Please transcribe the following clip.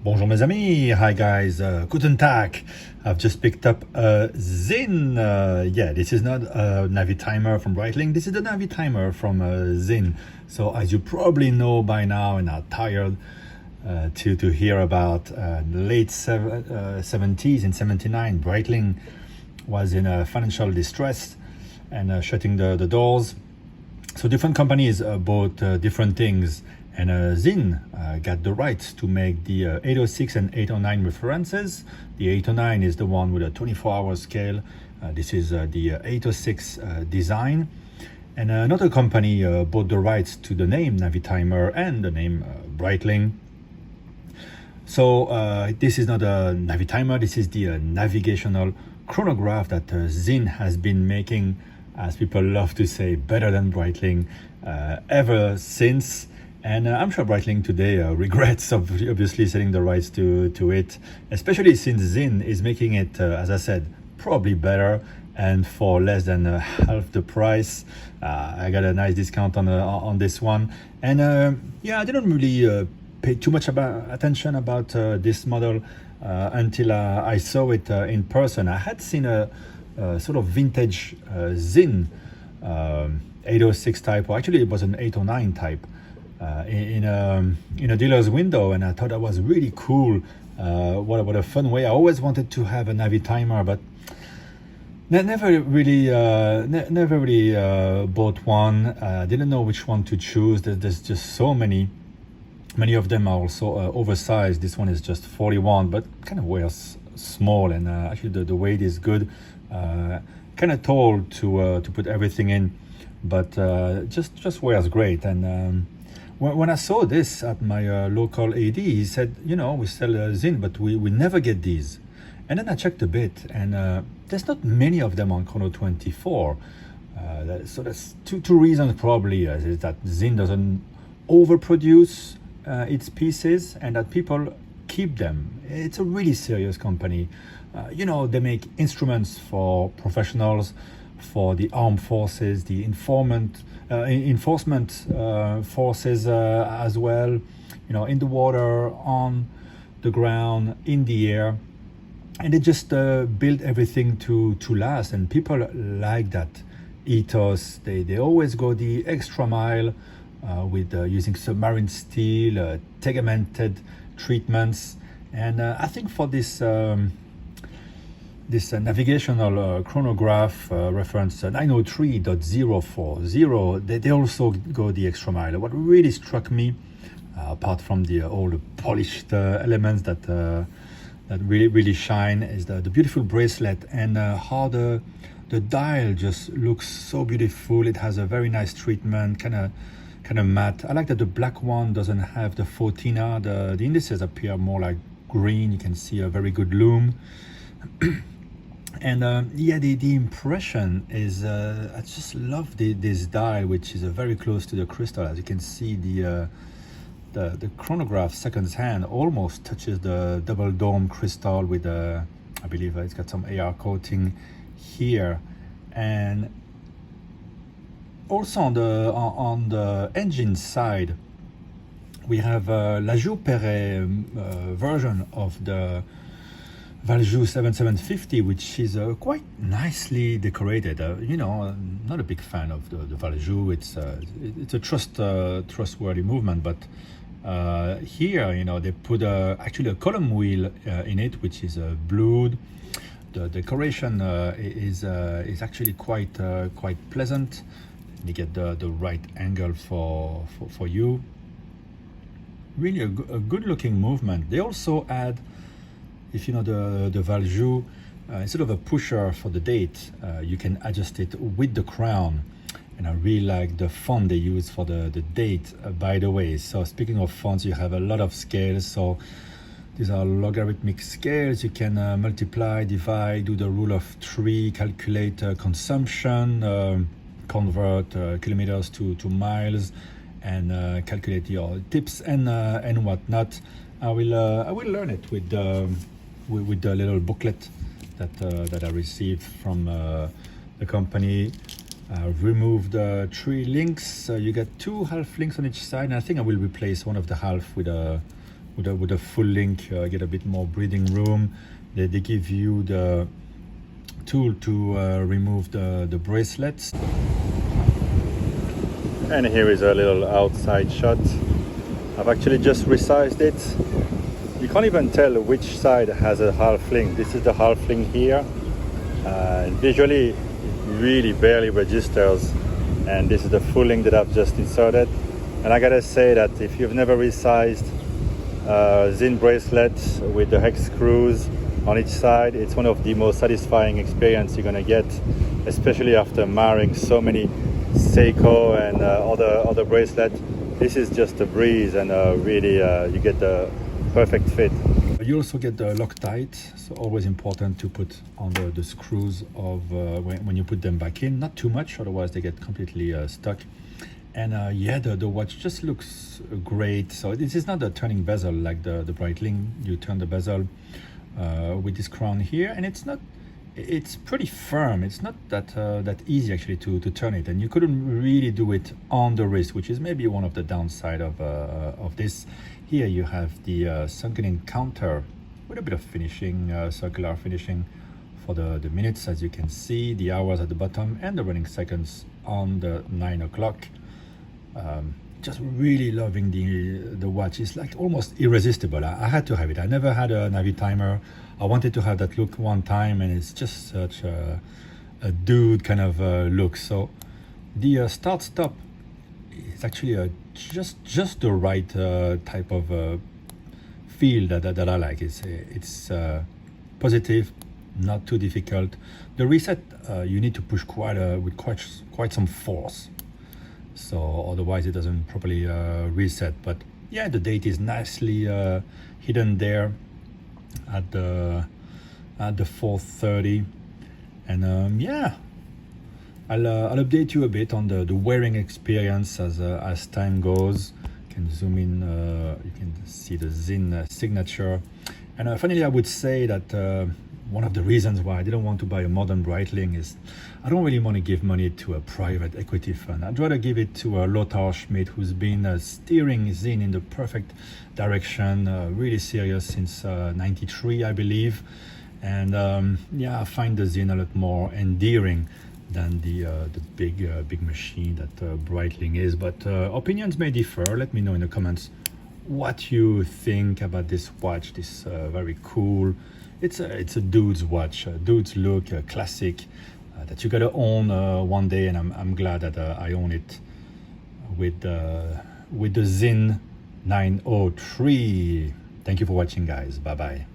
Bonjour mes amis, hi guys, guten Tag. I've just picked up a Sinn. This is not a Navitimer from Breitling, this is the Navitimer from Sinn. So as you probably know by now and are tired to hear about late 70s, in 79, Breitling was in financial distress and shutting the doors. So different companies bought different things, and Sinn got the rights to make the 806 and 809 references. The 809 is the one with a 24-hour scale. This is the 806 design. And another company bought the rights to the name Navitimer and the name Breitling. So this is not a Navitimer, this is the navigational chronograph that Sinn has been making, as people love to say, better than Breitling ever since. And I'm sure Breitling today regrets obviously selling the rights to it, especially since Sinn is making it, as I said, probably better and for less than half the price. I got a nice discount on this one. And I didn't really pay too much attention about this model until I saw it in person. I had seen a sort of vintage Sinn 806 type, or actually it was an 809 type, in a dealer's window, and I thought that was really cool. What a fun way. I always wanted to have a Navitimer, but never really bought one. Didn't know which one to choose. There's just so many of them are also oversized. This one is just 41, but kind of wears small, and actually the weight is good. Kind of tall to put everything in, but just wears great. And when I saw this at my local AD, he said, we sell Sinn, but we never get these. And then I checked a bit, and there's not many of them on Chrono 24. So that's two reasons probably, is that Sinn doesn't overproduce its pieces, and that people keep them. It's a really serious company. They make instruments for professionals, for the armed forces, the enforcement forces as well, in the water, on the ground, in the air. And they just build everything to last, and people like that ethos. They always go the extra mile with using submarine steel, tegmented treatments. And I think for this navigational chronograph reference 903.040, they also go the extra mile. What really struck me, apart from all the polished elements that really shine, is the beautiful bracelet, and how the dial just looks so beautiful. It has a very nice treatment, kind of matte. I like that the black one doesn't have the 14R. The indices appear more like green. You can see a very good lume. And the impression is, I just love this dial, which is very close to the crystal. As you can see, the chronograph seconds hand almost touches the double dome crystal with I believe it's got some AR coating here. And also on the engine side, we have La Joux-Perret version of the Valjoux 7750, which is quite nicely decorated. I'm not a big fan of the Valjoux. It's a trustworthy movement, but here, they put actually a column wheel in it, which is blued. The decoration is actually quite pleasant. You get the right angle for you. Really a good looking movement. They also add, if you know the Valjoux, instead of a pusher for the date, you can adjust it with the crown. And I really like the font they use for the date, by the way. So speaking of fonts, you have a lot of scales. So these are logarithmic scales. You can multiply, divide, do the rule of 3, calculate consumption, convert kilometers to miles, and calculate your tips and whatnot. I will learn it with the little booklet that I received from the company. I've removed 3 links. You get 2 half links on each side, and I think I will replace one of the half with a with a full link, get a bit more breathing room. They give you the tool to remove the bracelets. And here is a little outside shot. I've actually just resized it. You can't even tell which side has a half link. This is the half link here. Visually, it really barely registers. And this is the full link that I've just inserted. And I gotta say that if you've never resized Sinn bracelet with the hex screws on each side, it's one of the most satisfying experience you're gonna get, especially after marrying so many Seiko and other bracelets. This is just a breeze, and really you get the perfect fit. You also get the Loctite, so always important to put on the screws of when you put them back in. Not too much, otherwise they get completely stuck. And yeah, the watch just looks great. So this is not a turning bezel like the Breitling. You turn the bezel with this crown here, and it's pretty firm. It's not that easy actually to turn it, and you couldn't really do it on the wrist, which is maybe one of the downside of this. Here you have the sunken in counter with a bit of finishing, circular finishing for the minutes, as you can see, the hours at the bottom, and the running seconds on the 9 o'clock. Just really loving the watch. It's like almost irresistible. I had to have it. I never had a Navitimer. I wanted to have that look one time, and it's just such a dude kind of look. So the start-stop is actually just the right type of feel that I like. It's positive, not too difficult. The reset you need to push with quite some force. So otherwise it doesn't properly reset. But yeah, the date is nicely hidden there at the 4:30, and yeah, I'll update you a bit on the wearing experience as time goes. You can zoom in, you can see the Sinn signature. And finally, I would say that one of the reasons why I didn't want to buy a modern Breitling is I don't really want to give money to a private equity fund. I'd rather give it to Lothar Schmidt, who's been steering Sinn in the perfect direction, really serious since 93, I believe. And yeah, I find the Sinn a lot more endearing than the big machine that Breitling is. But opinions may differ. Let me know in the comments what you think about this watch. This very cool. It's a dude's watch, a dude's look, a classic that you gotta own one day, and I'm glad that I own it with the Sinn 903. Thank you for watching, guys. Bye bye.